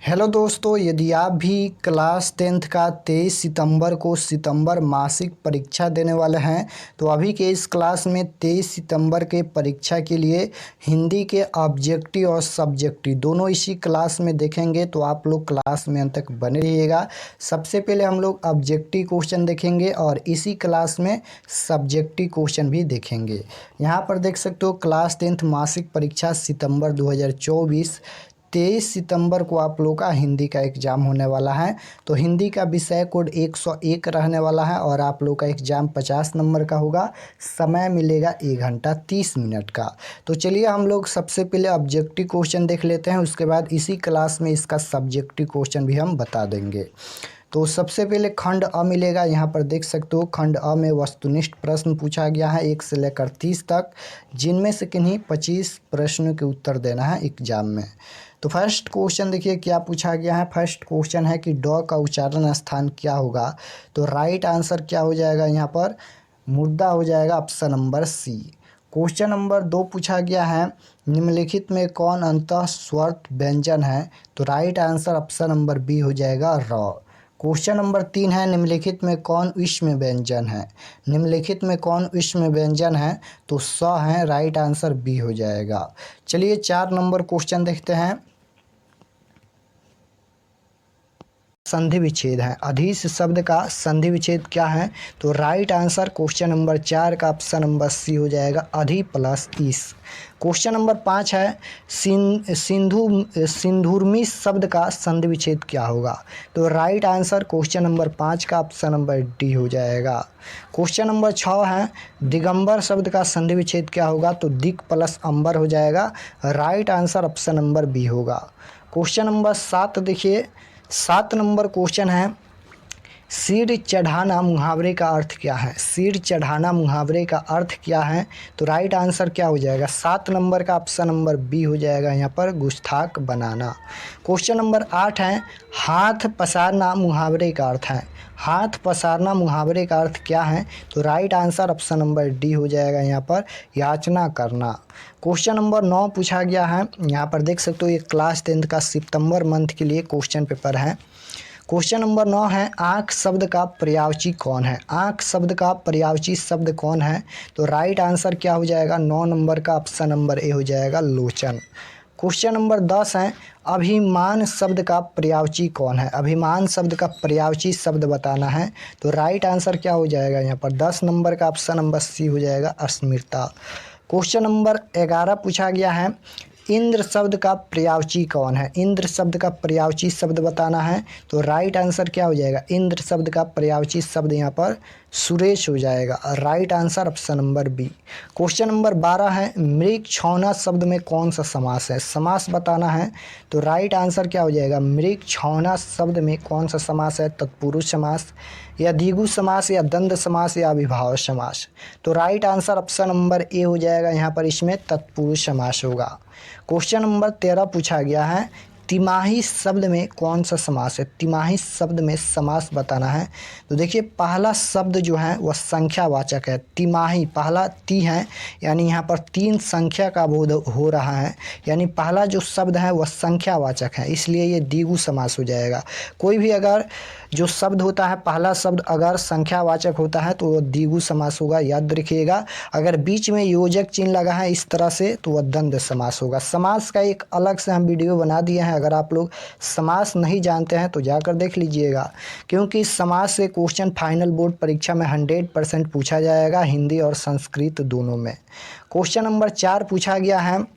Hello दोस्तों, यदि आप भी क्लास 10th का 23 सितंबर को सितंबर मासिक परीक्षा देने वाले हैं तो अभी के इस क्लास में 23 सितंबर के परीक्षा के लिए हिंदी के ऑब्जेक्टिव और सब्जेक्टिव दोनों इसी क्लास में देखेंगे। तो आप लोग क्लास में अंत तक बने रहिएगा। सबसे पहले हम लोग ऑब्जेक्टिव क्वेश्चन देखेंगे और इसी क्लास में सब्जेक्टिव क्वेश्चन भी देखेंगे। यहाँ पर देख सकते हो क्लास 10th मासिक परीक्षा सितंबर 2024 23 सितंबर को आप लोगों का हिंदी का एग्ज़ाम होने वाला है। तो हिंदी का विषय कोड 101 रहने वाला है और आप लोगों का एग्ज़ाम 50 नंबर का होगा। समय मिलेगा 1 घंटा 30 मिनट का। तो चलिए हम लोग सबसे पहले ऑब्जेक्टिव क्वेश्चन देख लेते हैं, उसके बाद इसी क्लास में इसका सब्जेक्टिव क्वेश्चन भी हम बता देंगे। तो सबसे पहले खंड अ मिलेगा। यहाँ पर देख सकते हो खंड अ में वस्तुनिष्ठ प्रश्न पूछा गया है 1 से लेकर 30 तक, जिनमें से किन्हीं 25 प्रश्नों के उत्तर देना है एग्जाम में। तो फर्स्ट क्वेश्चन देखिए क्या पूछा गया है। फर्स्ट क्वेश्चन है कि ड का उच्चारण स्थान क्या होगा। तो राइट आंसर क्या हो जाएगा, यहाँ पर मुद्दा हो जाएगा option number C. Question number 2 पूछा गया है निम्नलिखित में कौन अंतः स्वर्त व्यंजन है। तो right answer option number B हो जाएगा र। क्वेश्चन नंबर 3 है निम्नलिखित में कौन ऊष्म व्यंजन है। निम्नलिखित में कौन ऊष्म व्यंजन है। तो स है, राइट आंसर बी हो जाएगा। चलिए 4 नंबर क्वेश्चन देखते हैं। संधि विच्छेद है। अधीश शब्द का संधि विच्छेद क्या है। तो राइट आंसर क्वेश्चन नंबर 4 का ऑप्शन नंबर सी हो जाएगा, अधि प्लस ईस। क्वेश्चन नंबर 5 है सिंधुर्मी शब्द का संधि विच्छेद क्या होगा। तो राइट आंसर क्वेश्चन नंबर 5 का ऑप्शन नंबर डी हो जाएगा। क्वेश्चन नंबर 6 है दिगंबर शब्द का संधि विच्छेद क्या होगा। तो दिक प्लस अंबर हो जाएगा, right answer option number B होगा। क्वेश्चन नंबर 7 देखिए, 7 नंबर क्वेश्चन है सिर चढ़ाना मुहावरे का अर्थ क्या है। सिर चढ़ाना मुहावरे का अर्थ क्या है। तो राइट आंसर क्या हो जाएगा, 7 नंबर का ऑप्शन नंबर बी हो जाएगा, यहाँ पर गुस्ताख बनाना। क्वेश्चन नंबर 8 है हाथ पसारना मुहावरे का अर्थ है। हाथ पसारना मुहावरे का अर्थ क्या है। तो right answer option number D हो जाएगा, यहाँ पर याचना करना। क्वेश्चन नंबर 9 पूछा गया है। यहाँ पर देख सकते हो ये क्लास 10th का सितंबर मंथ के लिए क्वेश्चन पेपर है। क्वेश्चन नंबर 9 है आँख शब्द का पर्यायवाची कौन है। आँख शब्द का पर्यायवाची शब्द कौन है। तो राइट आंसर क्या हो जाएगा, 9 नंबर का ऑप्शन नंबर ए हो जाएगा, लोचन। क्वेश्चन नंबर 10 है अभिमान शब्द का पर्यायवाची कौन है। अभिमान शब्द का पर्यायवाची शब्द बताना है। तो राइट आंसर क्या हो जाएगा, यहाँ पर 10 नंबर का ऑप्शन नंबर सी हो जाएगा, अस्मिता। क्वेश्चन नंबर 11 पूछा गया है इंद्र शब्द का पर्यायवाची कौन है। इंद्र शब्द का पर्यायवाची शब्द बताना है। तो राइट आंसर क्या हो जाएगा, इंद्र शब्द का पर्यायवाची शब्द यहाँ पर सुरेश हो जाएगा, right answer option number B. Question number 12 है मृग छौना शब्द में कौन सा समास है। समास बताना है। तो राइट आंसर क्या हो जाएगा, मृग छौना शब्द में कौन सा समास है, तत्पुरुष समास या द्विगु समास या द्वंद्व समास या अभिभाव समास। तो राइट आंसर ऑप्शन नंबर ए हो जाएगा, यहाँ पर इसमें तत्पुरुष समास होगा। क्वेश्चन नंबर 13 पूछा गया है तिमाही शब्द में कौन सा समास है। तिमाही शब्द में समास बताना है। तो देखिए पहला शब्द जो है वह संख्यावाचक है। तिमाही पहला ती है, यानी यहाँ पर 3 संख्या का बोध हो रहा है, यानी पहला जो शब्द है वह संख्यावाचक है, इसलिए ये द्विगु समास हो जाएगा। कोई भी अगर जो शब्द होता है पहला शब्द अगर संख्यावाचक होता है तो वह द्विगु समास होगा, याद रखिएगा। अगर बीच में योजक चिन्ह लगा है इस तरह से तो वह द्वंद्व समास होगा। समास का एक अलग से हम वीडियो बना दिए हैं, अगर आप लोग समास नहीं जानते हैं तो जाकर देख लीजिएगा, क्योंकि समास से क्वेश्चन फाइनल बोर्ड परीक्षा में 100% पूछा जाएगा, हिंदी और संस्कृत दोनों में। क्वेश्चन नंबर 4 पूछा गया है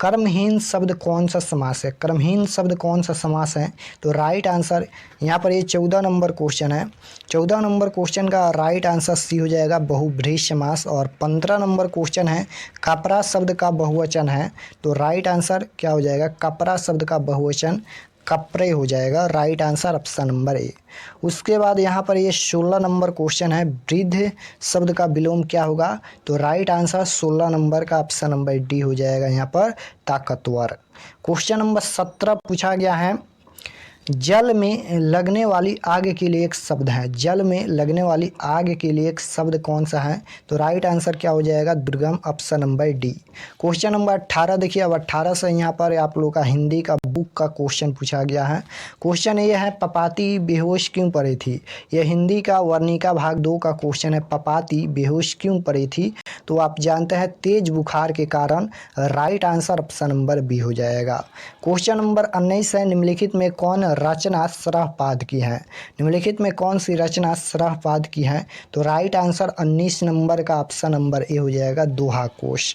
कर्महीन शब्द कौन सा समास है। कर्महीन शब्द कौन सा समास है। तो राइट आंसर यहाँ पर ये 14 नंबर क्वेश्चन है। 14 नंबर क्वेश्चन का राइट आंसर सी हो जाएगा, बहुब्रीहि समास। और 15 नंबर क्वेश्चन है कपड़ा शब्द का बहुवचन है। तो राइट आंसर क्या हो जाएगा, कपड़ा शब्द का बहुवचन कपड़े हो जाएगा, राइट आंसर ऑप्शन नंबर ए। उसके बाद यहाँ पर ये 16 नंबर क्वेश्चन है वृद्ध शब्द का विलोम क्या होगा। तो राइट आंसर 16 नंबर का ऑप्शन नंबर डी हो जाएगा, यहाँ पर ताकतवर। क्वेश्चन नंबर 17 पूछा गया है जल में लगने वाली आग के लिए एक शब्द है। जल में लगने वाली आग के लिए एक शब्द कौन सा है? तो राइट आंसर क्या हो जाएगा? दुर्गम, option number D. Question number 18 देखिए। अब 18 से यहाँ पर आप लोग का हिंदी का बुक का क्वेश्चन पूछा गया है। क्वेश्चन ये है, पपाती बेहोश क्यों पड़ी थी? यह हिंदी का वर्णिका भाग 2 का क्वेश्चन है। पपाती बेहोश क्यों पड़ी थी? तो आप जानते हैं तेज बुखार के कारण। Right answer option number B हो जाएगा। क्वेश्चन नंबर 19 है, निम्नलिखित में कौन रचना सरहपाद की है? निम्नलिखित में कौन सी रचना सरहपाद की है? तो राइट आंसर 19 नंबर का ऑप्शन नंबर ए हो जाएगा, दोहा कोश।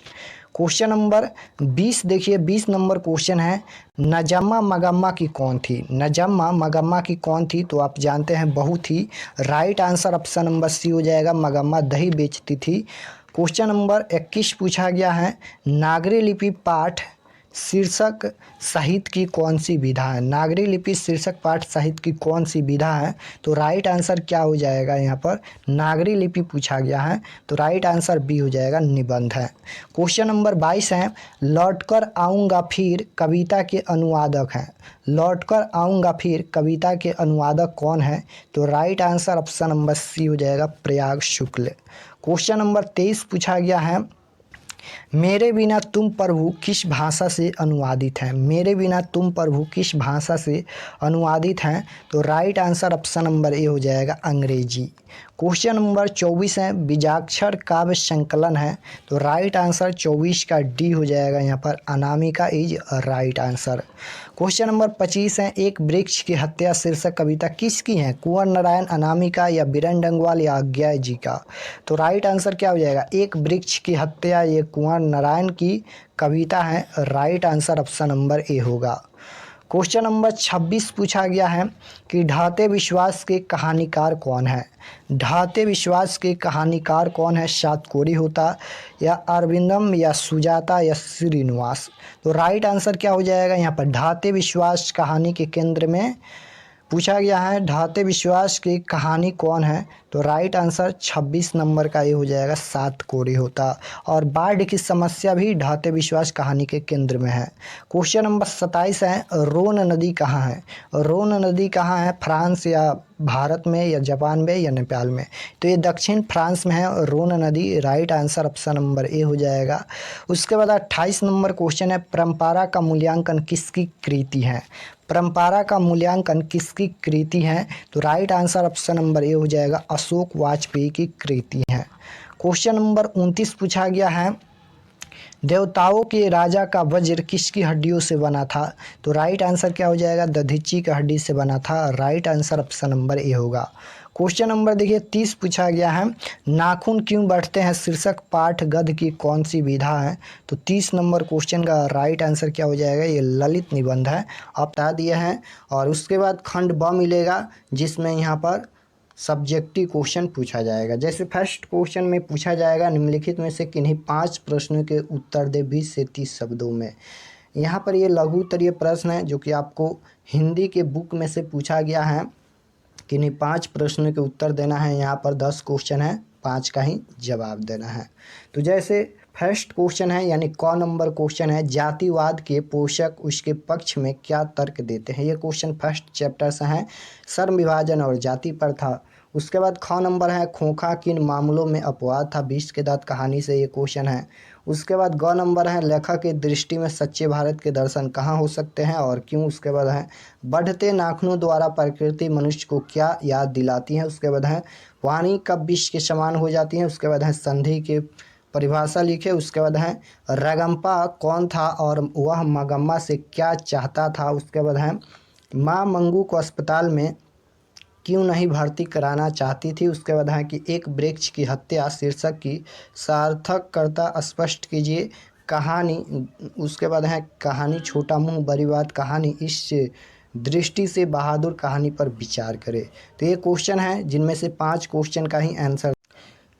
क्वेश्चन नंबर 20 देखिए। 20 नंबर क्वेश्चन है, नजम्मा मगम्मा की कौन थी? नजम्मा मगम्मा की कौन थी? तो आप जानते हैं बहू थी। Right answer option number C हो जाएगा, मगम्मा दही बेचती थी। क्वेश्चन नंबर 21 पूछा गया है, नागरी लिपि पाठ शीर्षक साहित्य की कौन सी विधा है? नागरी लिपि शीर्षक पाठ साहित्य की कौन सी विधा है? तो राइट आंसर क्या हो जाएगा? यहाँ पर नागरी लिपि पूछा गया है, तो राइट आंसर बी हो जाएगा, निबंध है। क्वेश्चन नंबर 22 है, लौटकर आऊँगा फिर कविता के अनुवादक हैं। लौटकर आऊँगा फिर कविता के अनुवादक कौन है? तो right answer option number C हो जाएगा, प्रयाग शुक्ल। क्वेश्चन नंबर 23 पूछा गया है, मेरे बिना तुम प्रभु किस भाषा से अनुवादित हैं? मेरे बिना तुम प्रभु किस भाषा से अनुवादित हैं? तो राइट आंसर ऑप्शन नंबर ए हो जाएगा, अंग्रेजी। क्वेश्चन नंबर 24 है, बीजाक्षर काव्य संकलन है। तो राइट आंसर 24 का डी हो जाएगा, यहाँ पर Anamika is right answer. Question number 25 है, एक वृक्ष की हत्या शीर्षक कविता किसकी है? कुंवर नारायण, अनामिका या बीरन डंगवाल या अज्ञा जी का? तो राइट आंसर क्या हो जाएगा? एक वृक्ष की हत्या ये कुंवर नारायण की कविता है। Right answer option number A होगा। क्वेश्चन नंबर 26 पूछा गया है कि ढाते विश्वास के कहानीकार कौन है? ढाते विश्वास के कहानीकार कौन है? सातकोरी होता या अरविंदम या सुजाता या श्रीनिवास? तो राइट आंसर क्या हो जाएगा? यहाँ पर ढाते विश्वास कहानी के केंद्र में पूछा गया है, ढाते विश्वास की कहानी कौन है? तो राइट आंसर 26 नंबर का ये हो जाएगा, सातकोरी होता। और बाढ़ की समस्या भी ढाते विश्वास कहानी के केंद्र में है। क्वेश्चन नंबर 27 है, रोन नदी कहाँ है? रोन नदी कहाँ है? फ्रांस या भारत में या जापान में या नेपाल में? तो ये दक्षिण फ्रांस में है रोन नदी। राइट आंसर ऑप्शन नंबर ए हो जाएगा। उसके बाद 28 नंबर क्वेश्चन है, परंपरा का मूल्यांकन किसकी कृति है? परंपरा का मूल्यांकन किसकी कृति है? तो राइट आंसर ऑप्शन नंबर ए हो जाएगा, अशोक वाजपेयी की कृति है। क्वेश्चन नंबर 29 पूछा गया है, देवताओं के राजा का वज्र किसकी हड्डियों से बना था? तो राइट आंसर क्या हो जाएगा? दधीची का हड्डी से बना था। Right answer option number A होगा। क्वेश्चन नंबर देखिए 30 पूछा गया है, नाखून क्यों बढ़ते हैं शीर्षक पाठ गद्य की कौन सी विधा है? तो 30 नंबर क्वेश्चन का राइट आंसर क्या हो जाएगा? ये ललित निबंध है, आप बता दिए हैं। और उसके बाद खंड ब मिलेगा, जिसमें यहाँ पर सब्जेक्टिव क्वेश्चन पूछा जाएगा। जैसे फर्स्ट क्वेश्चन में पूछा जाएगा, निम्नलिखित में से किन्हीं 5 प्रश्नों के उत्तर दे 20 से 30 शब्दों में। यहाँ पर ये लघु उत्तरीय प्रश्न है, जो कि आपको हिंदी के बुक में से पूछा गया है। किन्हीं 5 प्रश्नों के उत्तर देना है। यहाँ पर 10 क्वेश्चन है, 5 का ही जवाब देना है। तो जैसे फर्स्ट क्वेश्चन है, यानी क नंबर क्वेश्चन है, जातिवाद के पोषक उसके पक्ष में क्या तर्क देते हैं? ये क्वेश्चन फर्स्ट चैप्टर से है, श्रम विभाजन और जाति प्रथा। उसके बाद ख नंबर है, खोखा किन मामलों में अपवाद था? 20 के दांत कहानी से ये क्वेश्चन है। उसके बाद ग नंबर है, लेखक की दृष्टि में सच्चे भारत के दर्शन कहाँ हो सकते हैं और क्यों? उसके बाद है, बढ़ते नाखूनों द्वारा प्रकृति मनुष्य को क्या याद दिलाती है? उसके बाद है, वाणी कब विष के समान हो जाती है? उसके बाद है, संधि के परिभाषा लिखे। उसके बाद है, रगम्पा कौन था और वह मगम्मा से क्या चाहता था? उसके बाद है, माँ मंगू को अस्पताल में क्यों नहीं भर्ती कराना चाहती थी? उसके बाद है कि एक वृक्ष की हत्या शीर्षक की सार्थकता स्पष्ट कीजिए कहानी। उसके बाद है, कहानी छोटा मुंह बड़ी बात कहानी इस दृष्टि से बहादुर कहानी पर विचार करें। तो ये क्वेश्चन है, जिनमें से 5 क्वेश्चन का ही आंसर।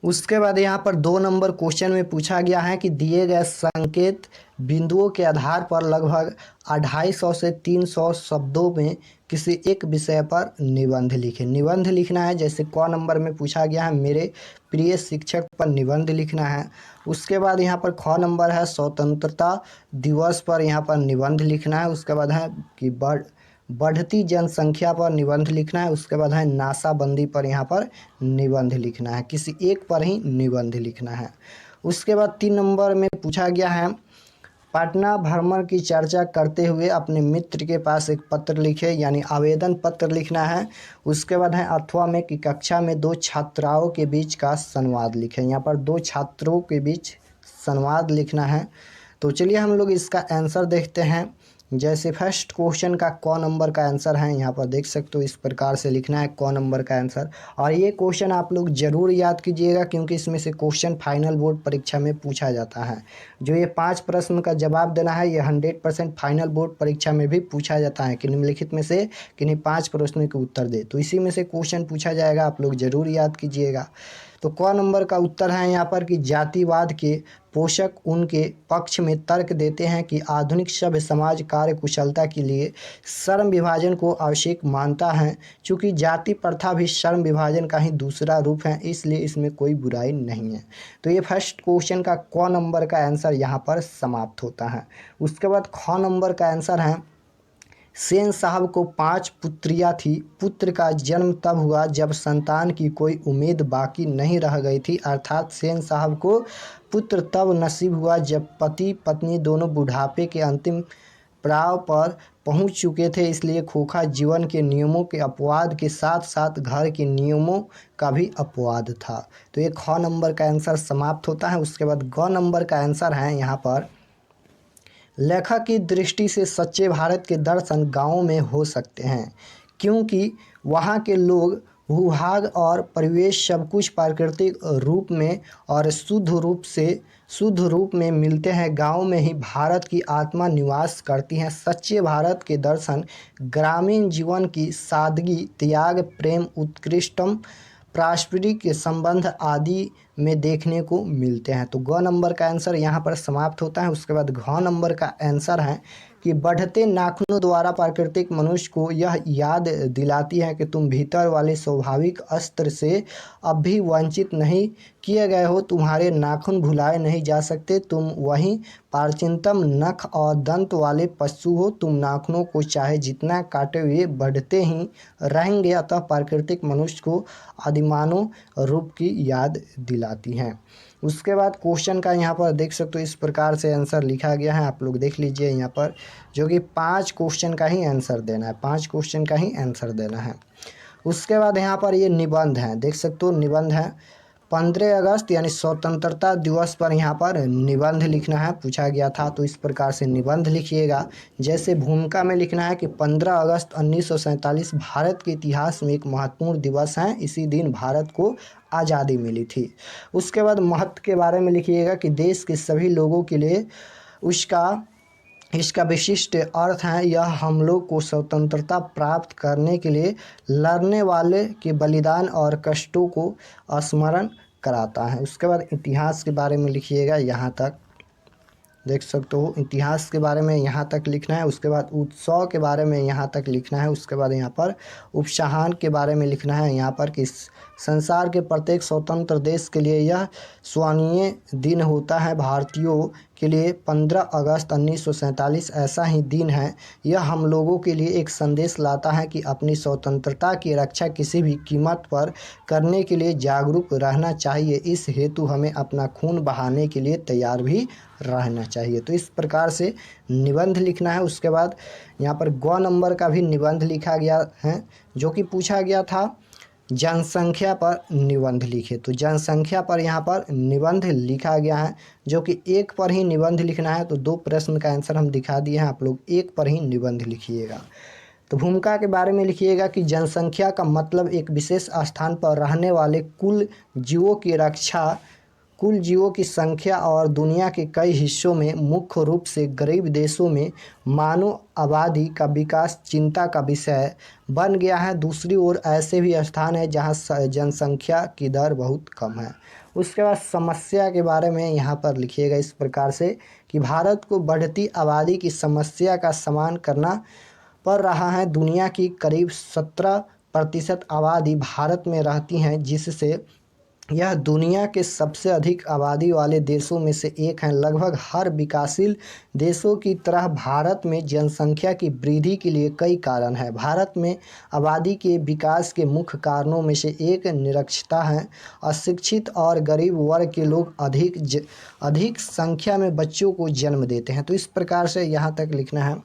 उसके बाद यहाँ पर 2 नंबर क्वेश्चन में पूछा गया है कि दिए गए संकेत बिंदुओं के आधार पर लगभग 250 से 300 शब्दों में किसी एक विषय पर निबंध लिखें। निबंध लिखना है, जैसे क नंबर में पूछा गया है, मेरे प्रिय शिक्षक पर निबंध लिखना है। उसके बाद यहाँ पर ख नंबर है, स्वतंत्रता दिवस पर यहाँ पर निबंध लिखना है। उसके बाद है कि बढ़ती जनसंख्या पर निबंध लिखना है। उसके बाद है नाशाबंदी पर यहाँ पर निबंध लिखना है, किसी एक पर ही निबंध लिखना है। उसके बाद 3 नंबर में पूछा गया है पटना भ्रमण की चर्चा करते हुए अपने मित्र के पास एक पत्र लिखे, यानी आवेदन पत्र लिखना है। उसके बाद है अथवा में कि कक्षा में 2 छात्राओं के बीच का संवाद लिखें, यहाँ पर 2 छात्रों के बीच संवाद लिखना है। तो चलिए हम लोग इसका आंसर देखते हैं। जैसे फर्स्ट क्वेश्चन का क नंबर का आंसर है, यहाँ पर देख सकते हो इस प्रकार से लिखना है क नंबर का आंसर। और ये क्वेश्चन आप लोग ज़रूर याद कीजिएगा, क्योंकि इसमें से क्वेश्चन फाइनल बोर्ड परीक्षा में पूछा जाता है। जो ये 5 प्रश्न का जवाब देना है, ये 100% फाइनल बोर्ड परीक्षा में भी पूछा जाता है कि निम्नलिखित में से किन्हीं 5 प्रश्नों के उत्तर दे। तो इसी में से क्वेश्चन पूछा जाएगा, आप लोग ज़रूर याद कीजिएगा। तो क नंबर का उत्तर है यहाँ पर कि जातिवाद के पोषक उनके पक्ष में तर्क देते हैं कि आधुनिक सभ्य समाज कार्य कुशलता के लिए श्रम विभाजन को आवश्यक मानता है। चूँकि जाति प्रथा भी श्रम विभाजन का ही दूसरा रूप है, इसलिए इसमें कोई बुराई नहीं है। तो ये फर्स्ट क्वेश्चन का क नंबर का आंसर यहाँ पर समाप्त होता है। उसके बाद ख नंबर का आंसर है सेन साहब को 5 पुत्रियां थी। पुत्र का जन्म तब हुआ जब संतान की कोई उम्मीद बाकी नहीं रह गई थी। अर्थात सेन साहब को पुत्र तब नसीब हुआ जब पति पत्नी दोनों बुढ़ापे के अंतिम पड़ाव पर पहुंच चुके थे। इसलिए खोखा जीवन के नियमों के अपवाद के साथ साथ घर के नियमों का भी अपवाद था। तो ये ख नंबर का आंसर समाप्त होता है। उसके बाद ग नंबर का आंसर है यहाँ पर लेखक की दृष्टि से सच्चे भारत के दर्शन गाँव में हो सकते हैं, क्योंकि वहाँ के लोग भूभाग और परिवेश सब कुछ प्राकृतिक रूप में और शुद्ध रूप में मिलते हैं। गांव में ही भारत की आत्मा निवास करती है। सच्चे भारत के दर्शन ग्रामीण जीवन की सादगी, त्याग, प्रेम, उत्कृष्टम पारस्परिक के संबंध आदि में देखने को मिलते हैं। तो ग नंबर का आंसर यहाँ पर समाप्त होता है। उसके बाद घ नंबर का आंसर है कि बढ़ते नाखूनों द्वारा प्राकृतिक मनुष्य को यह याद दिलाती है कि तुम भीतर वाले स्वाभाविक अस्त्र से अब भी वंचित नहीं किए गए हो। तुम्हारे नाखून भुलाए नहीं जा सकते। तुम वही प्राचीनतम नख और दंत वाले पशु हो। तुम नाखूनों को चाहे जितना काटे हुए बढ़ते ही रहेंगे। अतः प्राकृतिक मनुष्य को आदिमानव रूप की याद दिलाती हैं। उसके बाद क्वेश्चन का यहाँ पर देख सकते हो इस प्रकार से आंसर लिखा गया है, आप लोग देख लीजिए यहाँ पर, जो कि 5 क्वेश्चन का ही आंसर देना है, 5 क्वेश्चन का ही आंसर देना है। उसके बाद यहाँ पर ये निबंध है, देख सकते हो निबंध है। 15 अगस्त यानी स्वतंत्रता दिवस पर यहाँ पर निबंध लिखना है, पूछा गया था। तो इस प्रकार से निबंध लिखिएगा। जैसे भूमिका में लिखना है कि 15 अगस्त 1947 भारत के इतिहास में एक महत्वपूर्ण दिवस है। इसी दिन भारत को आज़ादी मिली थी। उसके बाद महत्व के बारे में लिखिएगा कि देश के सभी लोगों के लिए इसका विशिष्ट अर्थ है। यह हम लोग को स्वतंत्रता प्राप्त करने के लिए लड़ने वाले के बलिदान और कष्टों को स्मरण कराता है। उसके बाद इतिहास के बारे में लिखिएगा, यहाँ तक देख सकते हो इतिहास के बारे में यहाँ तक लिखना है। उसके बाद उत्सव के बारे में यहाँ तक लिखना है। उसके बाद यहाँ पर उपसाहन के बारे में लिखना है, यहाँ पर कि संसार के प्रत्येक स्वतंत्र देश के लिए यह स्वर्णिम दिन होता है। भारतीयों के लिए 15 अगस्त 1947 ऐसा ही दिन है। यह हम लोगों के लिए एक संदेश लाता है कि अपनी स्वतंत्रता की रक्षा किसी भी कीमत पर करने के लिए जागरूक रहना चाहिए। इस हेतु हमें अपना खून बहाने के लिए तैयार भी रहना चाहिए। तो इस प्रकार से निबंध लिखना है। उसके बाद यहाँ पर ग नंबर का भी निबंध लिखा गया है, जो कि पूछा गया था जनसंख्या पर निबंध लिखे। तो जनसंख्या पर यहाँ पर निबंध लिखा गया है, जो कि 1 पर ही निबंध लिखना है। तो 2 प्रश्न का आंसर हम दिखा दिए हैं, आप लोग 1 पर ही निबंध लिखिएगा। तो भूमिका के बारे में लिखिएगा कि जनसंख्या का मतलब एक विशेष स्थान पर रहने वाले कुल जीवों की रक्षा, कुल जीवों की संख्या और दुनिया के कई हिस्सों में मुख्य रूप से गरीब देशों में मानव आबादी का विकास चिंता का विषय बन गया है। दूसरी ओर ऐसे भी स्थान है जहां जनसंख्या की दर बहुत कम है। उसके बाद समस्या के बारे में यहाँ पर लिखिएगा इस प्रकार से कि भारत को बढ़ती आबादी की समस्या का सामना करना पड़ रहा है। दुनिया की करीब 17% आबादी भारत में रहती हैं, जिससे यह दुनिया के सबसे अधिक आबादी वाले देशों में से एक है। लगभग हर विकासशील देशों की तरह भारत में जनसंख्या की वृद्धि के लिए कई कारण हैं। भारत में आबादी के विकास के मुख्य कारणों में से एक निरक्षरता है। अशिक्षित और गरीब वर्ग के लोग अधिक संख्या में बच्चों को जन्म देते हैं। तो इस प्रकार से यहाँ तक लिखना है।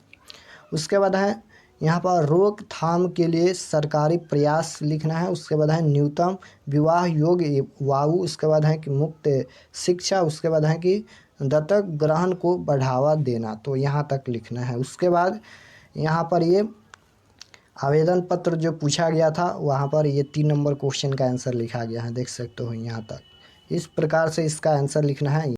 उसके बाद है यहाँ पर रोकथाम के लिए सरकारी प्रयास लिखना है। उसके बाद है न्यूनतम विवाह योग्य वायु। उसके बाद है कि मुक्त शिक्षा। उसके बाद है कि दत्तक ग्रहण को बढ़ावा देना। तो यहाँ तक लिखना है। उसके बाद यहाँ पर ये आवेदन पत्र जो पूछा गया था वहाँ पर ये 3 नंबर क्वेश्चन का आंसर लिखा गया है, देख सकते हो यहाँ तक। इस प्रकार से इसका आंसर लिखना है।